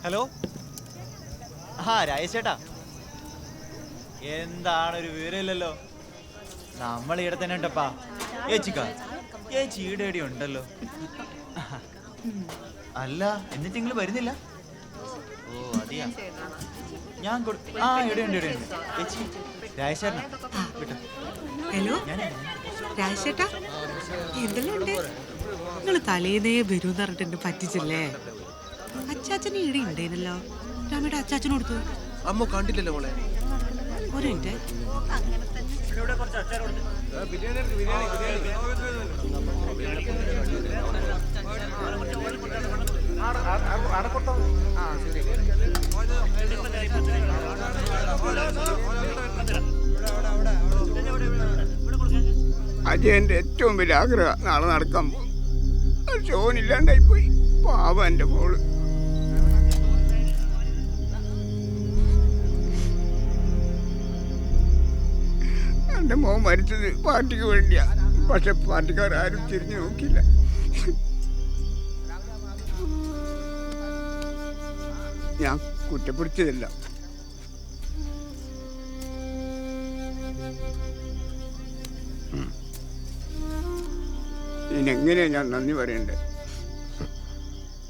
Hello, Rajesh ചേട്ടാ, എന്താണ് ഒരു വിവരമില്ലല്ലോ? നമ്മൾ ഇവിടെ തന്നെ ഉണ്ടപ്പാ. ചേച്ചി ഈടേടി ഉണ്ടല്ലോ. അല്ല, എന്നിട്ട് നിങ്ങൾ വരുന്നില്ല? ഓ അതെയാ, ഞാൻ ഇവിടെയുണ്ട് ചേച്ചി. രാജേഷ് ചേട്ടനാ? ഹലോ രാജേട്ടാ, എന്തെല്ലാം ഉണ്ട്? നിങ്ങൾ തലേന്നേ വരൂന്ന് പറഞ്ഞിട്ട് എന്നെ പറ്റിച്ചില്ലേ? അച്ചാച്ചന് ഈടെ ഉണ്ടേനല്ലോ. രാമയുടെ അച്ചാച്ചന് കൊടുത്തു. അമ്മ കണ്ടില്ലല്ലോ മോളെ. ഒരു മിനിറ്റ്. അജയന്റെ ഏറ്റവും വലിയ ആഗ്രഹം നാളെ നടക്കാൻ പോകും. ഷോനില്ലാണ്ടായിപ്പോയി. പാവ എൻ്റെ മോള്. എൻ്റെ മോൻ മരിച്ചത് പാർട്ടിക്ക് വേണ്ടിയാ. പക്ഷെ പാർട്ടിക്കാരും തിരിഞ്ഞു നോക്കില്ല. ഞാൻ കുറ്റപ്പെടുത്തിയതല്ല. ഇതിനെങ്ങനെയാ ഞാൻ നന്ദി പറയണ്ടേ?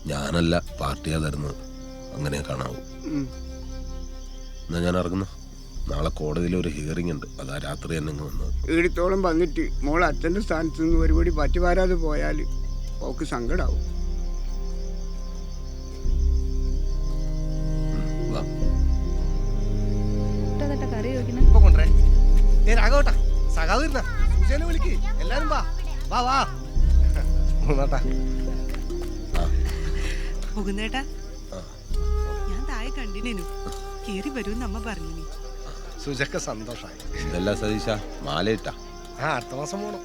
ഞാനല്ല, പാർട്ടിയാ തരുന്നത്. അങ്ങനെ കാണാവൂ. എന്നാ ഞാൻ ഇറങ്ങുന്നു. നാളെ കോടതിയിൽ ഒരു ഹിയറിംഗ് ഉണ്ട്. അതാ രാത്രി തന്നെ വന്നത്. ഈടത്തോളം വന്നിട്ട് മോൾ അച്ഛൻ്റെ സ്ഥാനത്ത് നിന്ന് ഒരുപടി പറ്റി വരാതെ പോയാൽ ഓക്ക് സങ്കടാവും. പോകുന്നേട്ടാ, ഞാൻ താഴെ കണ്ടിനു. കേറി വരൂന്ന് അമ്മ പറഞ്ഞു. സുജക്ക് സന്തോഷമായി. ഇതല്ല സതീശ, മാലയിട്ടാ. അടുത്ത മാസം പോണം.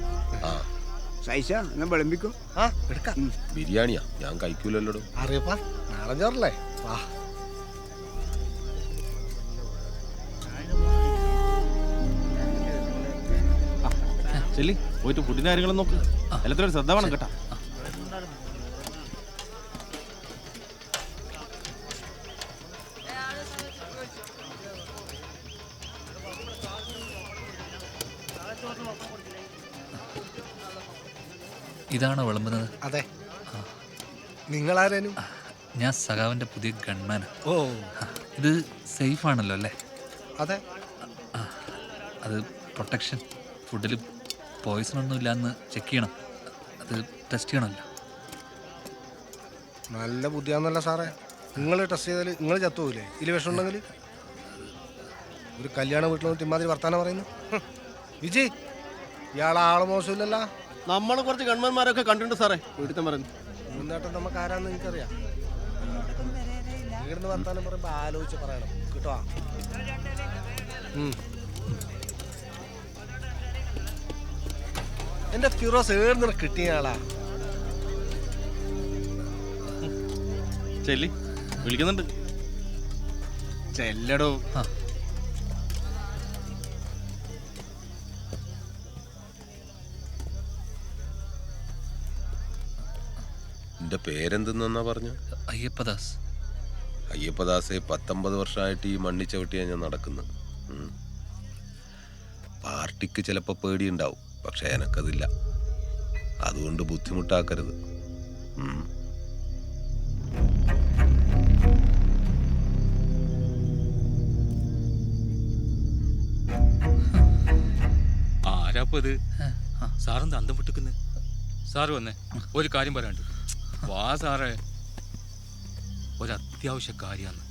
സൈഷ എന്നാ വിളമ്പിക്കോ. എടുക്കാം. ബിരിയാണിയാ? ഞാൻ കഴിക്കൂലല്ലോ. അറിയപ്പാ, നാളെ ചോറല്ലേ? വാ. ചെല്ലി പോയിട്ട് ഫുഡിന്റെ കാര്യങ്ങളും നോക്ക്. എല്ലാത്തിനും ശ്രദ്ധ വേണം കേട്ടാ. ഇതാണോ വിളമ്പുന്നത്? അതെ. നിങ്ങളാരേനും? ഞാൻ സഖാവിൻ്റെ പുതിയ ഗൺമാൻ. ഓ, ഇത് സേഫ് ആണല്ലോ അല്ലേ? അതെ. അത് പ്രൊട്ടക്ഷൻ. ഫുഡിൽ പോയിസൺ ഒന്നും ഇല്ലാന്ന് ചെക്ക് ചെയ്യണം. അത് ടെസ്റ്റ് ചെയ്യണമല്ലോ. നല്ല ബുദ്ധിയാന്നല്ല സാറേ. നിങ്ങൾ ടെസ്റ്റ് ചെയ്താൽ നിങ്ങൾ ചത്തുപോയില്ലേ ഇതിൽ വിഷം ഉണ്ടെങ്കിൽ? ഒരു കല്യാണ വീട്ടിൽ വന്നിട്ട് ഇമാതിരി വർത്താനം പറയുന്നു. വിജയ്, ഇയാളെ ആള് മോശമില്ലല്ലോ. നമ്മൾ കുറച്ച് ഗവൺമെന്റ്മാരൊക്കെ കണ്ടിട്ടുണ്ട് സാറേ. വീട്ടിൽ പറഞ്ഞു മുന്നേട്ടം നമുക്ക് ആരാന്ന് എനിക്കറിയാം. ഇവിടുന്ന് വർത്താനം പറയുമ്പോൾ ആലോചിച്ച് പറയണം കേട്ടോ. എന്റെ ഫിറോസ് ഏടുന്ന കിട്ടിയ ആളാ. ചെല്ലി വിളിക്കുന്നുണ്ട്. ചെല്ലടോ. എന്റെ പേരെന്തെന്നാ പറഞ്ഞു? അയ്യപ്പദാസ്. അയ്യപ്പദാസെ, 19 വർഷമായിട്ട് ഈ മണ്ണി ചവിട്ടിയാ ഞാൻ നടക്കുന്നത്. പാർട്ടിക്ക് ചിലപ്പോൾ പേടിയുണ്ടാവും, പക്ഷെ എനക്കതില്ല. അതുകൊണ്ട് ബുദ്ധിമുട്ടാക്കരുത്. ആരാപ്പത്? സാറെന്താ അന്തം വിട്ടിക്കുന്നത്? സാറ് വന്നേ, ഒരു കാര്യം പറയാണ്ട്. വാ സാറേ, ഒരത്യാവശ്യ കാര്യമാണ്.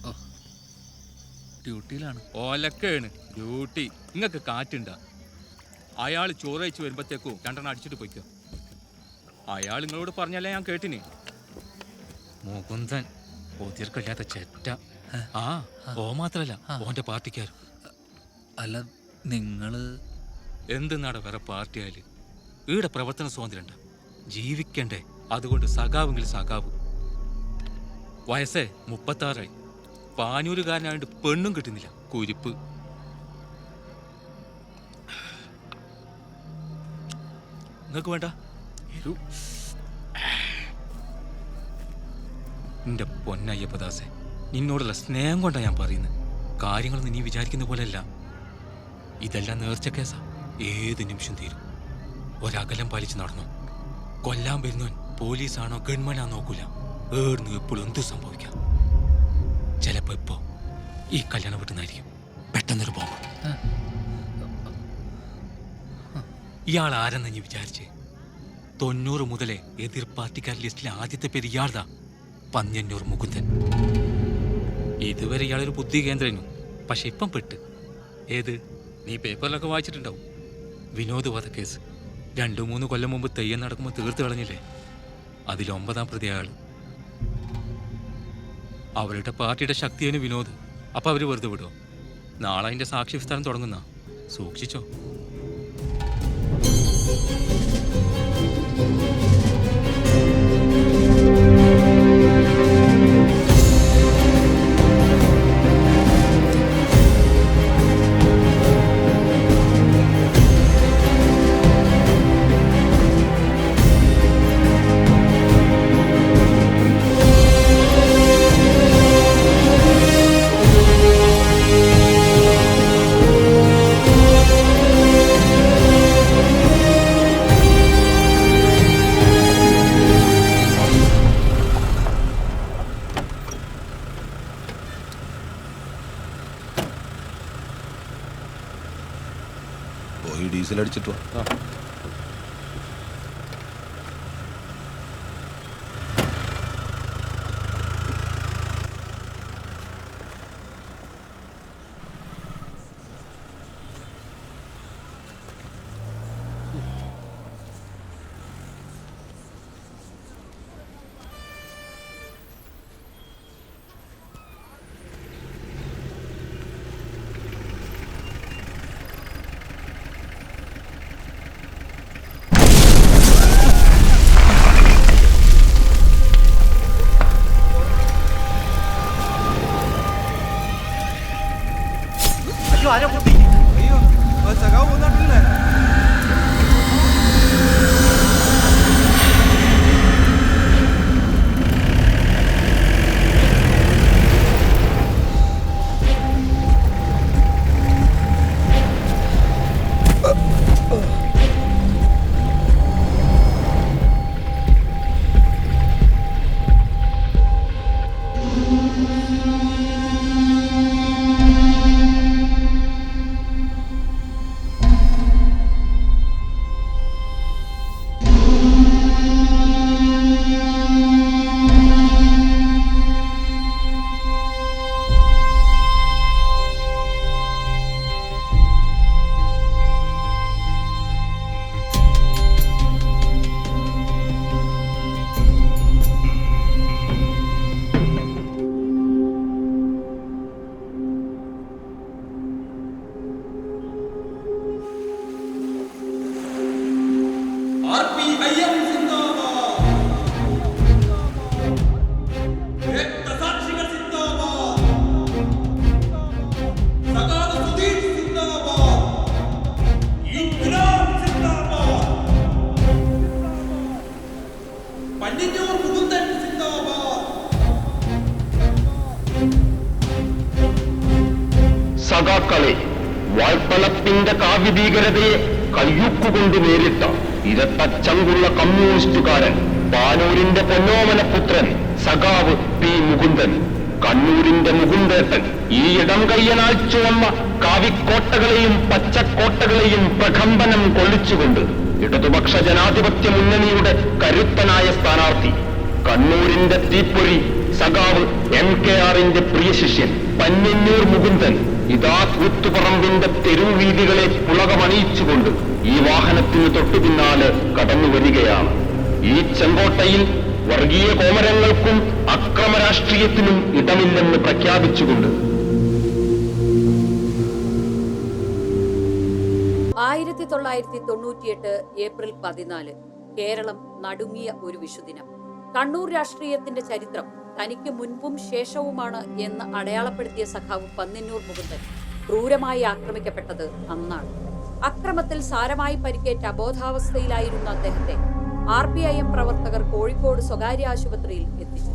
ഡ്യൂട്ടിയിലാണ്. ഓലക്കാണ് ഡ്യൂട്ടി. നിങ്ങൾക്ക് കാറ്റുണ്ടാ? അയാൾ ചോറ് കഴിച്ച് വരുമ്പോഴത്തേക്കും 2 അടിച്ചിട്ട് പോയിക്കോ. അയാൾ നിങ്ങളോട് പറഞ്ഞല്ലേ ഞാൻ കേട്ടിന്. മുകുന്ദൻ ഒതിർക്കല്ലാത്ത ചെറ്റ. ഓ മാത്രല്ല, ഓന്റെ പാർട്ടിക്കാരും. അല്ല, നിങ്ങള് എന്തെന്നാടെ വേറെ പാർട്ടിയായാലും ഈടെ പ്രവർത്തന സ്വാതന്ത്ര്യം ജീവിക്കണ്ടേ? അതുകൊണ്ട് സഖാവെങ്കിൽ സഖാവ്. വയസ്സേ 36. പാനൂരുകാരനായിട്ട് പെണ്ണും കിട്ടുന്നില്ല. കുരിപ്പ്. നിങ്ങൾക്ക് വേണ്ട? എന്റെ പൊന്നയ്യപ്പദാസെ, നിന്നോടുള്ള സ്നേഹം കൊണ്ടാണ് ഞാൻ പറയുന്നത്. കാര്യങ്ങളൊന്നും നീ വിചാരിക്കുന്ന പോലെയല്ല. ഇതെല്ലാം നേർച്ച കേസാ. ഏത് നിമിഷം തീരും. ഒരകലം പാലിച്ച് നടന്നു. കൊല്ലാൻ വരുന്നവൻ പോലീസാണോ ഗവൺമെന്റാണോ നോക്കൂല. ഏടുന്നു എപ്പോഴും എന്തു സംഭവിക്കാം. ചിലപ്പോ ഇപ്പോ ഈ കല്യാണം വിട്ടുന്നായിരിക്കും പെട്ടെന്നൊരു ബോംബ്. ഇയാൾ ആരെന്ന് നീ വിചാരിച്ചേ? 90 മുതലേ എതിർ പാർട്ടിക്കാർ ലിസ്റ്റിലെ ആദ്യത്തെ പേര് ഇയാൾതാ, പന്ന്യന്നൂർ മുകുന്ദൻ. ഇതുവരെ ഇയാളൊരു ബുദ്ധി കേന്ദ്രനു, പക്ഷെ ഇപ്പം പെട്ട്. ഏത്? നീ പേപ്പറിലൊക്കെ വായിച്ചിട്ടുണ്ടാവും. വിനോദ് വധക്കേസ് 2-3 കൊല്ലം മുമ്പ് തെയ്യം നടക്കുമ്പോൾ തീർത്ത് കളഞ്ഞില്ലേ? അതിൽ 9ാം പ്രതി അയാൾ. അവരുടെ പാർട്ടിയുടെ ശക്തിയാണ് വിനോദ്. അപ്പൊ അവര് വെറുതെ വിടുമോ? നാളെ അതിന്റെ സാക്ഷി വിസ്താരം തുടങ്ങുന്ന, സൂക്ഷിച്ചോ. പോയി ഡീസൽ അടിച്ചിട്ടോ. സഖാക്കളെ, വായ്പലത്തിന്റെ കാവ്യഭീകരതയെ കയ്യൂക്കുകൊണ്ട് നേരിട്ട ഇരട്ടച്ചങ്കുള്ള കമ്മ്യൂണിസ്റ്റുകാരൻ, പാനൂരിന്റെ പൊന്നോമനപുത്രൻ സഖാവ് പി മുകുന്ദൻ, കണ്ണൂരിന്റെ മുകുന്ദേട്ടൻ. ഈ ഇടം കയ്യനാൽ ചുവന്ന കാവിക്കോട്ടകളെയും പച്ചക്കോട്ടകളെയും പ്രകമ്പനം കൊള്ളിച്ചുകൊണ്ട് ഇടതുപക്ഷ ജനാധിപത്യ മുന്നണിയുടെ കരുത്തനായ സ്ഥാനാർത്ഥി, കണ്ണൂരിന്റെ തീപ്പൊരി സഖാവ് MKRന്റെ പ്രിയ ശിഷ്യൻ പന്ന്യന്നൂർ മുകുന്ദൻ ഇതാ കൂത്തുപറമ്പിന്റെ തെരുവീതികളെ പുളകമണിയിച്ചുകൊണ്ട് ഈ വാഹനത്തിന് തൊട്ടു പിന്നാലെ കടന്നു വരികയാണ്. ഈ ചെങ്കോട്ടയിൽ വർഗീയ കോമരങ്ങൾക്കും അക്രമ രാഷ്ട്രീയത്തിനും ഇടമില്ലെന്ന് പ്രഖ്യാപിച്ചുകൊണ്ട് 1998 ഏപ്രിൽ 14 കേരളം നടുങ്ങിയ ഒരു വിഷുദിനം. കണ്ണൂർ രാഷ്ട്രീയത്തിന്റെ ചരിത്രം തനിക്ക് മുൻപും ശേഷവുമാണ് എന്ന് അടയാളപ്പെടുത്തിയ സഖാവ് പന്ന്യന്നൂർ മുകുന്ദൻ ക്രൂരമായി ആക്രമിക്കപ്പെട്ടത് അന്നാണ്. അക്രമത്തിൽ സാരമായി പരിക്കേറ്റ അബോധാവസ്ഥയിലായിരുന്ന അദ്ദേഹത്തെ RPIM പ്രവർത്തകർ കോഴിക്കോട് സ്വകാര്യ ആശുപത്രിയിൽ എത്തിച്ചു.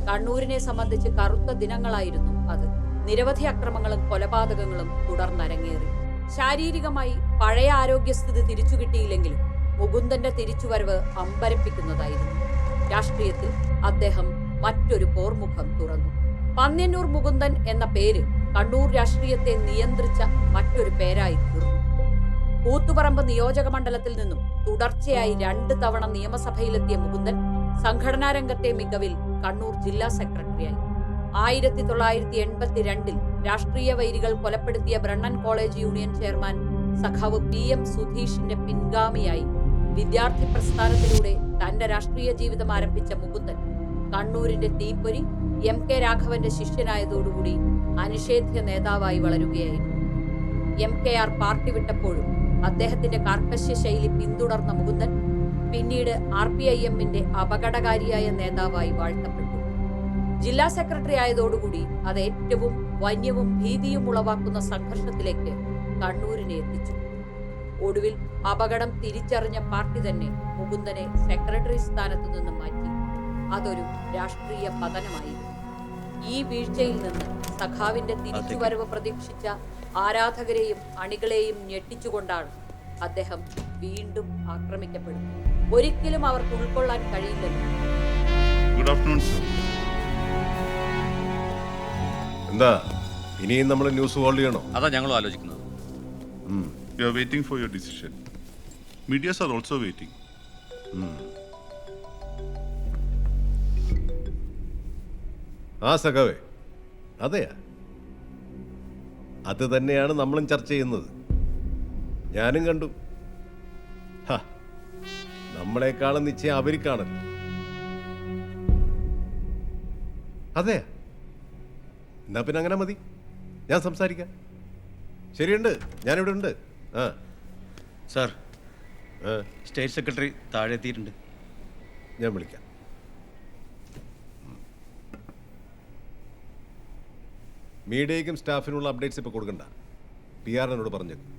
കണ്ണൂരിനെ സംബന്ധിച്ച് കറുത്ത ദിനങ്ങളായിരുന്നു അത്. നിരവധി അക്രമങ്ങളും കൊലപാതകങ്ങളും തുടർന്നരങ്ങേറി. ശാരീരികമായി പഴയ ആരോഗ്യസ്ഥിതി തിരിച്ചു കിട്ടിയില്ലെങ്കിലും മുകുന്ദന്റെ തിരിച്ചുവരവ് അമ്പരപ്പിക്കുന്നതായിരുന്നു. രാഷ്ട്രീയത്തിൽ അദ്ദേഹം മറ്റൊരു പോർമുഖം തുറന്നു. പന്ന്യന്നൂർ മുകുന്ദൻ എന്ന പേര് കണ്ണൂർ രാഷ്ട്രീയത്തെ നിയന്ത്രിച്ച മറ്റൊരു പേരായി തീർന്നു. കൂത്തുപറമ്പ് നിയോജക മണ്ഡലത്തിൽ നിന്നും തുടർച്ചയായി 2 തവണ നിയമസഭയിലെത്തിയ മുകുന്ദൻ സംഘടനാ രംഗത്തെ മികവിൽ കണ്ണൂർ ജില്ലാ സെക്രട്ടറിയായി. 1982 രാഷ്ട്രീയ വൈരികൾ കൊലപ്പെടുത്തിയ ബ്രണ്ണൻ കോളേജ് യൂണിയൻ ചെയർമാൻ സഖാവ് PM സുധീഷിന്റെ പിൻഗാമിയായി വിദ്യാർത്ഥി പ്രസ്ഥാനത്തിലൂടെ തന്റെ രാഷ്ട്രീയ ജീവിതം ആരംഭിച്ച മുകുന്ദൻ കണ്ണൂരിന്റെ തീപ്പൊരി MK രാഘവന്റെ ശിഷ്യനായതോടുകൂടി അനിഷേധ്യ നേതാവായി വളരുകയായിരുന്നു. MKR പാർട്ടി വിട്ടപ്പോഴും അദ്ദേഹത്തിന്റെ കാർക്കശ്യ ശൈലി പിന്തുടർന്ന മുകുന്ദൻ പിന്നീട് RPIMന്റെ അപകടകാരിയായ നേതാവായി വാഴ്ത്തപ്പെട്ടു. ജില്ലാ സെക്രട്ടറി ആയതോടുകൂടി അത് ഏറ്റവും വന്യവും ഭീതിയും ഉളവാക്കുന്ന സംഘർഷത്തിലേക്ക് കണ്ണൂരിനെ എത്തിച്ചു. ഒടുവിൽ അപകടം തിരിച്ചറിഞ്ഞ പാർട്ടി തന്നെ മുകുന്ദനെ സെക്രട്ടറി സ്ഥാനത്തു നിന്നും മാറ്റി. അതൊരു രാഷ്ട്രീയ പതനമായിരുന്നു. ഈ വീഴ്ചയിൽ നിന്ന് സഖാവിന്റെ തിരിച്ചുവരവ് പ്രതീക്ഷിച്ച ആരാധകരെയും അണികളെയും ഞെട്ടിച്ചുകൊണ്ടാണ് അദ്ദേഹം വീണ്ടും ആക്രമിക്കപ്പെടുന്നത്. ഒരിക്കലും അവർക്ക് ഉൾക്കൊള്ളാൻ കഴിയില്ലല്ലോ. Good afternoon sir. എന്താ ഇനിയും നമ്മൾ ന്യൂസ് ഹോൾഡ് ചെയ്യണോ? അതാ ഞങ്ങളും ആലോചിക്കുന്നത്. We are waiting for your decision. Medias are also waiting. ആ സഖാവേ, അതെയാ, അത് തന്നെയാണ് നമ്മളും ചർച്ച ചെയ്യുന്നത്. ഞാനും കണ്ടു. നമ്മളെക്കാളും നിശ്ചയം അവർക്കാണല്ലോ. അതെയാ, എന്നാ പിന്നെ അങ്ങനെ മതി, ഞാൻ സംസാരിക്കാം. ശരിയുണ്ട്, ഞാനിവിടെ ഉണ്ട്. സാർ, സ്റ്റേറ്റ് സെക്രട്ടറി താഴെ എത്തിയിട്ടുണ്ട്. ഞാൻ വിളിക്കാം. മീഡിയയ്ക്കും സ്റ്റാഫിനുള്ള അപ്ഡേറ്റ്സ് ഇപ്പോൾ കൊടുക്കണ്ട. PR-നോട് പറഞ്ഞേക്കും.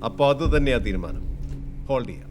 അപ്പോൾ അത് തന്നെയാ തീരുമാനം. ഹോൾഡ് ചെയ്യാം.